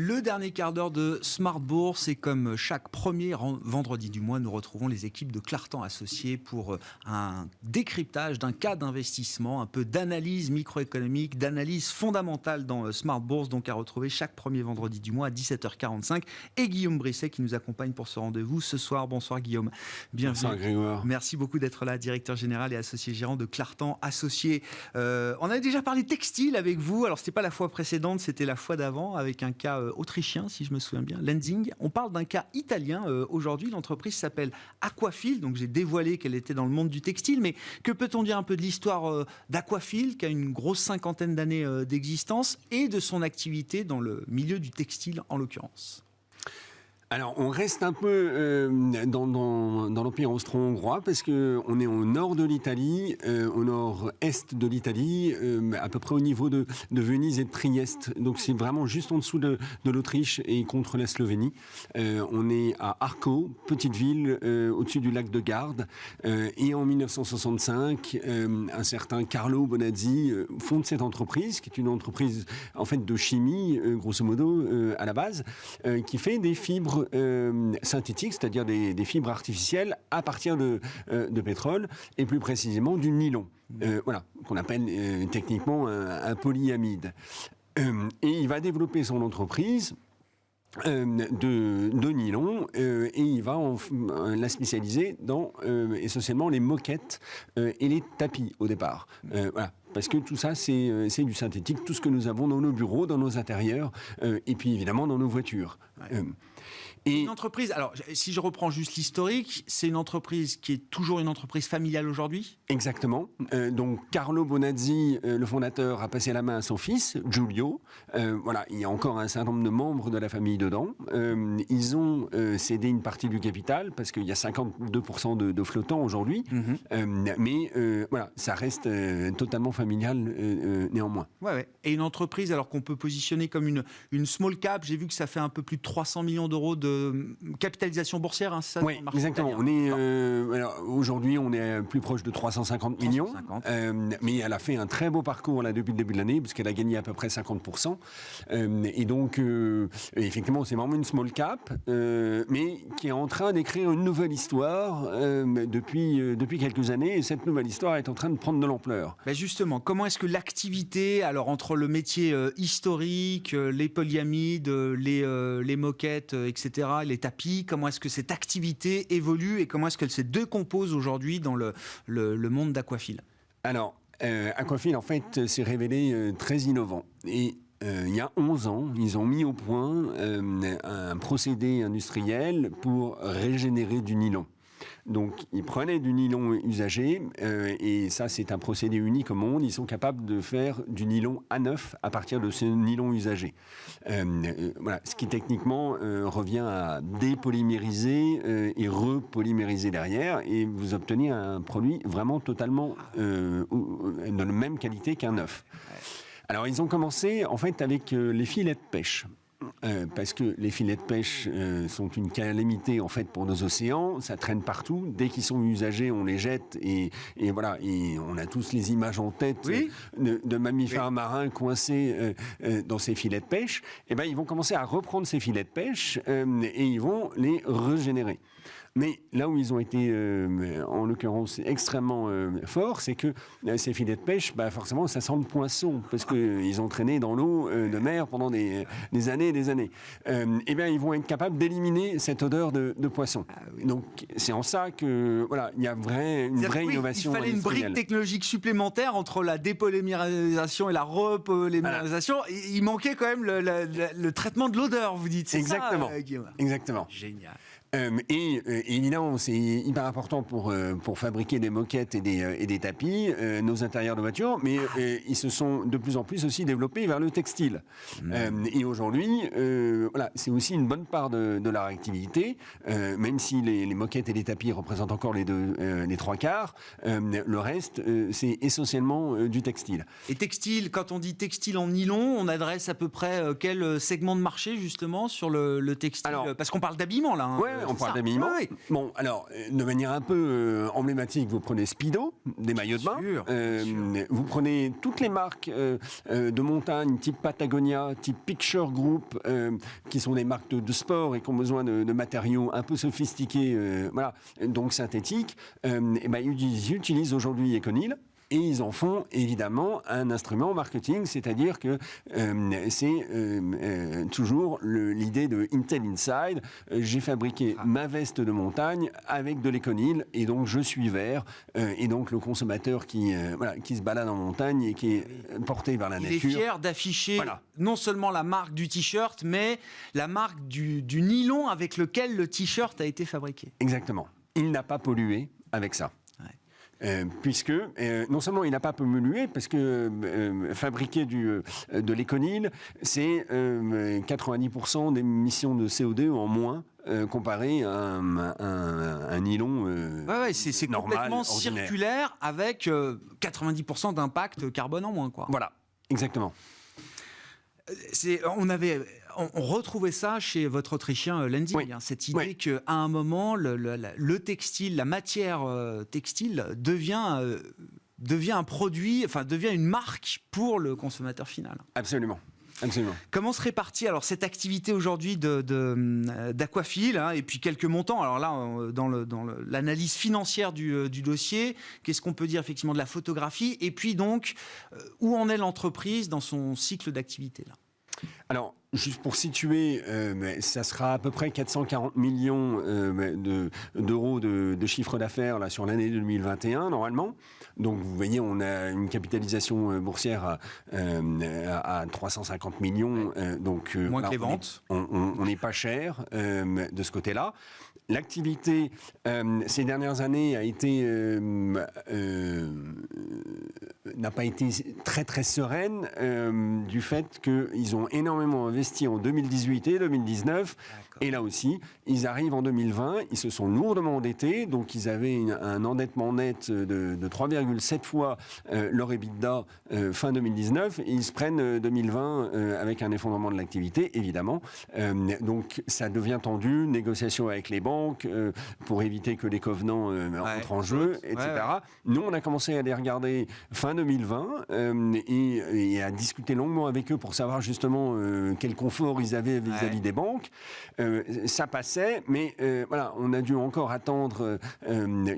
Le dernier quart d'heure de Smart Bourse, et comme chaque premier vendredi du mois, nous retrouvons les équipes de Clartan Associés pour un décryptage d'un cas d'investissement, un peu d'analyse microéconomique, d'analyse fondamentale dans Smart Bourse, donc à retrouver chaque premier vendredi du mois à 17h45. Et Guillaume Brisset qui nous accompagne pour ce rendez-vous ce soir. Bonsoir Guillaume. Bienvenue. Bonsoir Grégoire. Merci beaucoup d'être là, directeur général et associé gérant de Clartan Associés. On avait déjà parlé textile avec vous, alors c'était pas la fois précédente, c'était la fois d'avant, avec un cas autrichien, si je me souviens bien, Lenzing. On parle d'un cas italien aujourd'hui. L'entreprise s'appelle Aquafil, donc j'ai dévoilé qu'elle était dans le monde du textile, mais que peut-on dire un peu de l'histoire d'Aquafil, qui a une grosse cinquantaine d'années d'existence, et de son activité dans le milieu du textile en l'occurrence? Alors, on reste un peu dans l'Empire austro-hongrois parce qu'on est au nord de l'Italie, au nord-est de l'Italie, à peu près au niveau de Venise et de Trieste. Donc, c'est vraiment juste en dessous de l'Autriche et contre la Slovénie. On est à Arco, petite ville au-dessus du lac de Garde. Et en 1965, un certain Carlo Bonazzi fonde cette entreprise, qui est une entreprise en fait de chimie, grosso modo, à la base, qui fait des fibres synthétiques, c'est-à-dire des fibres artificielles à partir de pétrole, et plus précisément du nylon, voilà, qu'on appelle techniquement un polyamide. Et il va développer son entreprise de nylon et il va la spécialiser dans essentiellement les moquettes et les tapis au départ. Voilà. Parce que tout ça, c'est du synthétique, tout ce que nous avons dans nos bureaux, dans nos intérieurs, et puis évidemment dans nos voitures. Ouais. Et une entreprise, alors si je reprends juste l'historique, c'est une entreprise qui est toujours une entreprise familiale aujourd'hui ? Exactement. Donc Carlo Bonazzi, le fondateur, a passé la main à son fils, Giulio. Voilà, il y a encore un certain nombre de membres de la famille dedans. Ils ont cédé une partie du capital, parce qu'il y a 52% de flottants aujourd'hui. Mais voilà, ça reste totalement familial néanmoins. Ouais. Et une entreprise alors qu'on peut positionner comme une small cap, j'ai vu que ça fait un peu plus de 300 millions d'euros de capitalisation boursière, hein, c'est ça? Oui, exactement. On est, aujourd'hui, on est plus proche de 350 millions, mais elle a fait un très beau parcours là, depuis le début de l'année, puisqu'elle a gagné à peu près 50%. Et donc, effectivement, c'est vraiment une small cap, mais qui est en train d'écrire une nouvelle histoire depuis quelques années, et cette nouvelle histoire est en train de prendre de l'ampleur. Ben justement, comment est-ce que l'activité, alors entre le métier historique, les polyamides, les moquettes, etc., les tapis, comment est-ce que cette activité évolue et comment est-ce qu'elle se décompose aujourd'hui dans le monde d'Aquafil? Alors, Aquafil, en fait, s'est révélé très innovant. Et il y a 11 ans, ils ont mis au point un procédé industriel pour régénérer du nylon. Donc, ils prenaient du nylon usagé, et ça, c'est un procédé unique au monde. Ils sont capables de faire du nylon à neuf à partir de ce nylon usagé. Voilà, ce qui techniquement revient à dépolymériser et repolymériser derrière, et vous obtenez un produit vraiment totalement de la même qualité qu'un neuf. Alors, ils ont commencé en fait avec les filets de pêche. Parce que les filets de pêche sont une calamité en fait pour nos océans, ça traîne partout. Dès qu'ils sont usagés, on les jette et voilà. Et on a tous les images en tête de mammifères marins coincés dans ces filets de pêche. Et ben ils vont commencer à reprendre ces filets de pêche et ils vont les régénérer. Mais là où ils ont été, en l'occurrence, extrêmement forts, c'est que ces filets de pêche, bah, forcément, ça sent le poisson, parce qu'ils ont traîné dans l'eau de mer pendant des années et des années. Eh bien, ils vont être capables d'éliminer cette odeur de poisson. Ah, oui. Donc, c'est en ça que, voilà, il y a une vraie innovation. Il fallait une brique technologique supplémentaire entre la dépolymérisation et la repolymérisation. Voilà. Il manquait quand même le traitement de l'odeur, vous dites. C'est exactement. Ça, Guillaume. Exactement. Génial. Et évidemment, c'est hyper important pour fabriquer des moquettes et des tapis, nos intérieurs de voitures, mais ils se sont de plus en plus aussi développés vers le textile. Et aujourd'hui, voilà, c'est aussi une bonne part de leur activité, même si les moquettes et les tapis représentent encore les trois quarts, le reste, c'est essentiellement du textile. Et textile, quand on dit textile en nylon, on adresse à peu près quel segment de marché justement sur le textile? Alors, parce qu'on parle d'habillement là. Hein. Ouais, on parle d'habillement. Ouais. Bon, alors, de manière un peu emblématique, vous prenez Speedo, des maillots de bain. Bien sûr. Vous prenez toutes les marques de montagne, type Patagonia, type Picture Group, qui sont des marques de sport et qui ont besoin de matériaux un peu sophistiqués, voilà, donc synthétiques. Ils utilisent aujourd'hui Econil. Et ils en font évidemment un instrument marketing, c'est-à-dire que c'est toujours l'idée de Intel Inside. J'ai fabriqué ma veste de montagne avec de l'Econil et donc je suis vert. Et donc le consommateur qui se balade en montagne et qui est porté vers la nature. Il est fier d'afficher non seulement la marque du t-shirt, mais la marque du nylon avec lequel le t-shirt a été fabriqué. Exactement. Il n'a pas pollué avec ça. Puisque non seulement il n'a pas pollué, parce que fabriquer de l'Econil, c'est 90% d'émissions de CO2 en moins comparé à un nylon c'est normal, complètement ordinaire. circulaire avec 90% d'impact carbone en moins, quoi. Voilà, exactement. On retrouvait ça chez votre Autrichien Lenzing, cette idée qu'à un moment, le textile, la matière textile devient un produit, enfin devient une marque pour le consommateur final. Absolument. Absolument. Comment se répartit alors cette activité aujourd'hui d'Aquafil, et puis quelques montants. Alors là, dans l'analyse financière du dossier, qu'est-ce qu'on peut dire effectivement de la photographie, et puis donc où en est l'entreprise dans son cycle d'activité là? Alors, juste pour situer, ça sera à peu près 440 millions d'euros de chiffre d'affaires là, sur l'année 2021, normalement. Donc, vous voyez, on a une capitalisation boursière à 350 millions. Donc, moins que les ventes. On n'est pas cher de ce côté-là. L'activité, ces dernières années, n'a pas été très, très sereine du fait qu'ils ont énormément investi en 2018 et 2019. Et là aussi, ils arrivent en 2020, ils se sont lourdement endettés, donc ils avaient un endettement net de 3,7 fois leur EBITDA fin 2019, et ils se prennent 2020 avec un effondrement de l'activité, évidemment. Donc ça devient tendu, négociation avec les banques pour éviter que les covenants entrent en jeu, etc. Nous, on a commencé à les regarder fin 2020 et à discuter longuement avec eux pour savoir justement quel confort ils avaient vis-à-vis des banques. Ça passait, mais on a dû encore attendre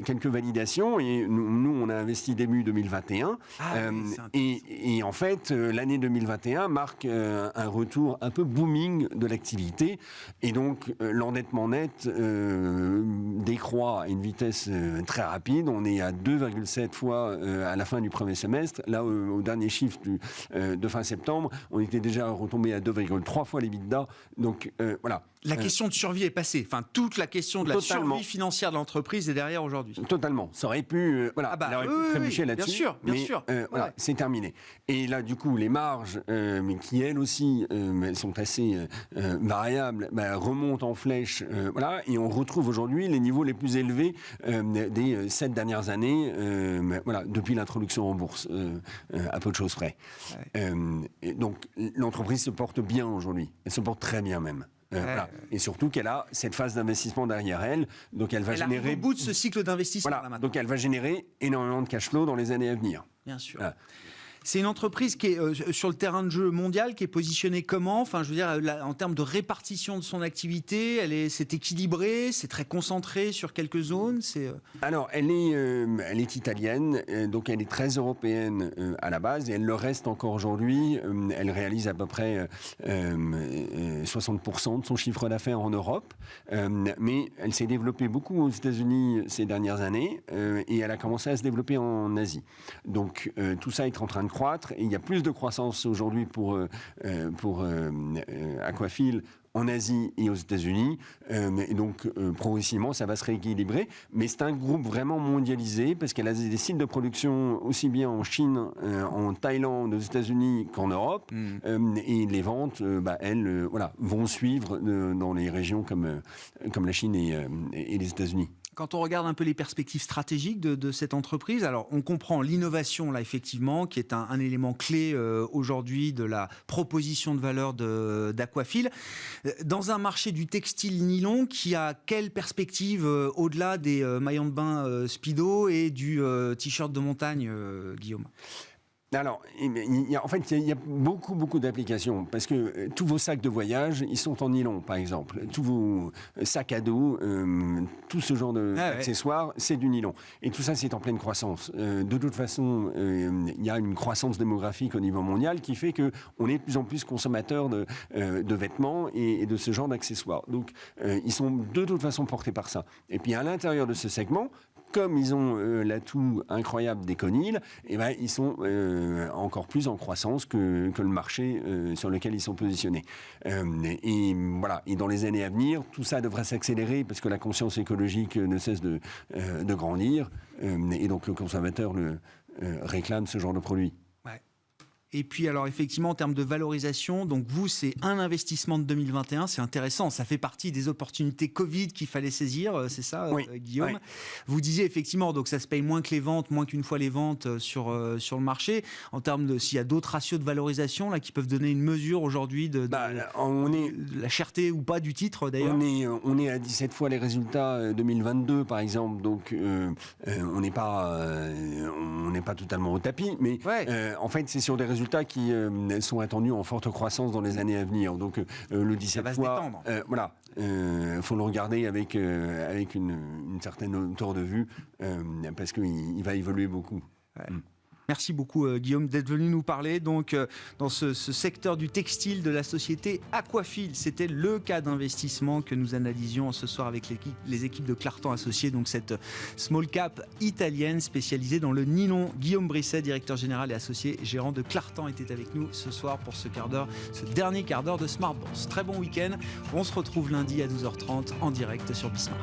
quelques validations et nous on a investi début 2021 et en fait l'année 2021 marque un retour un peu booming de l'activité et donc l'endettement net décroît à une vitesse très rapide. On est à 2,7 fois à la fin du premier semestre. Là, au dernier chiffre de fin septembre, on était déjà retombé à 2,3 fois l'EBITDA. Donc voilà. La question de survie est passée. Enfin, toute la question de la survie financière de l'entreprise est derrière aujourd'hui. Totalement. Ça aurait pu, il aurait pu trébucher là-dessus. Bien sûr. Voilà, c'est terminé. Et là, du coup, les marges, qui elles aussi sont assez variables, remontent en flèche. Et on retrouve aujourd'hui les niveaux les plus élevés des 7 dernières années, depuis l'introduction en bourse, à peu de choses près. Et donc, l'entreprise se porte bien aujourd'hui. Elle se porte très bien même. Et surtout qu'elle a cette phase d'investissement derrière elle, donc elle va générer arrive au bout de ce cycle d'investissement. Donc elle va générer énormément de cash flow dans les années à venir. Bien sûr. C'est une entreprise qui est sur le terrain de jeu mondial, qui est positionnée comment ? Enfin, je veux dire, en termes de répartition de son activité, c'est équilibré, c'est très concentré sur quelques zones. Alors, elle est italienne, donc elle est très européenne à la base, et elle le reste encore aujourd'hui. Elle réalise à peu près 60% de son chiffre d'affaires en Europe, mais elle s'est développée beaucoup aux États-Unis ces dernières années, et elle a commencé à se développer en Asie. Donc, tout ça est en train de croître, et il y a plus de croissance aujourd'hui pour Aquafil en Asie et aux États-Unis, et donc progressivement ça va se rééquilibrer, mais c'est un groupe vraiment mondialisé parce qu'elle a des sites de production aussi bien en Chine, en Thaïlande, aux États-Unis qu'en Europe, et les ventes, elles, vont suivre dans les régions comme la Chine et les États-Unis. Quand on regarde un peu les perspectives stratégiques de cette entreprise, alors on comprend l'innovation là effectivement qui est un élément clé aujourd'hui de la proposition de valeur d'Aquafil. Dans un marché du textile nylon qui a quelle perspective au-delà des maillots de bain Speedo et du t-shirt de montagne, Guillaume? Alors, en fait, il y a beaucoup d'applications parce que tous vos sacs de voyage, ils sont en nylon, par exemple. Tous vos sacs à dos, tout ce genre d'accessoires, c'est du nylon. Et tout ça, c'est en pleine croissance. De toute façon, il y a une croissance démographique au niveau mondial qui fait qu'on est de plus en plus consommateurs de vêtements et de ce genre d'accessoires. Donc, ils sont de toute façon portés par ça. Et puis, à l'intérieur de ce segment, comme ils ont l'atout incroyable des Conil, eh ben, ils sont encore plus en croissance que le marché sur lequel ils sont positionnés. Et voilà. Et dans les années à venir, tout ça devrait s'accélérer parce que la conscience écologique ne cesse de grandir. Et donc le consommateur réclame ce genre de produit. Et puis, alors, effectivement, en termes de valorisation, donc vous, c'est un investissement de 2021. C'est intéressant. Ça fait partie des opportunités Covid qu'il fallait saisir. C'est ça, oui. Guillaume? Oui. Vous disiez, effectivement, donc ça se paye moins que les ventes, moins qu'une fois les ventes sur le marché. En termes de, s'il y a d'autres ratios de valorisation là, qui peuvent donner une mesure aujourd'hui de la cherté ou pas du titre, d'ailleurs? On est à 17 fois les résultats 2022, par exemple. Donc, on n'est pas totalement au tapis. Mais en fait, c'est sur des résultats qui sont attendus en forte croissance dans les années à venir. Donc le 17 fois, voilà, faut le regarder avec une certaine hauteur de vue parce qu'il va évoluer beaucoup. Ouais. Merci beaucoup Guillaume d'être venu nous parler donc dans ce secteur du textile de la société Aquafil. C'était le cas d'investissement que nous analysions ce soir avec les équipes de Clartan Associés, donc cette small cap italienne spécialisée dans le nylon. Guillaume Brisset, directeur général et associé gérant de Clartan, était avec nous ce soir pour ce dernier quart d'heure de Smart Bourse. Très bon week-end. On se retrouve lundi à 12h30 en direct sur Bismart.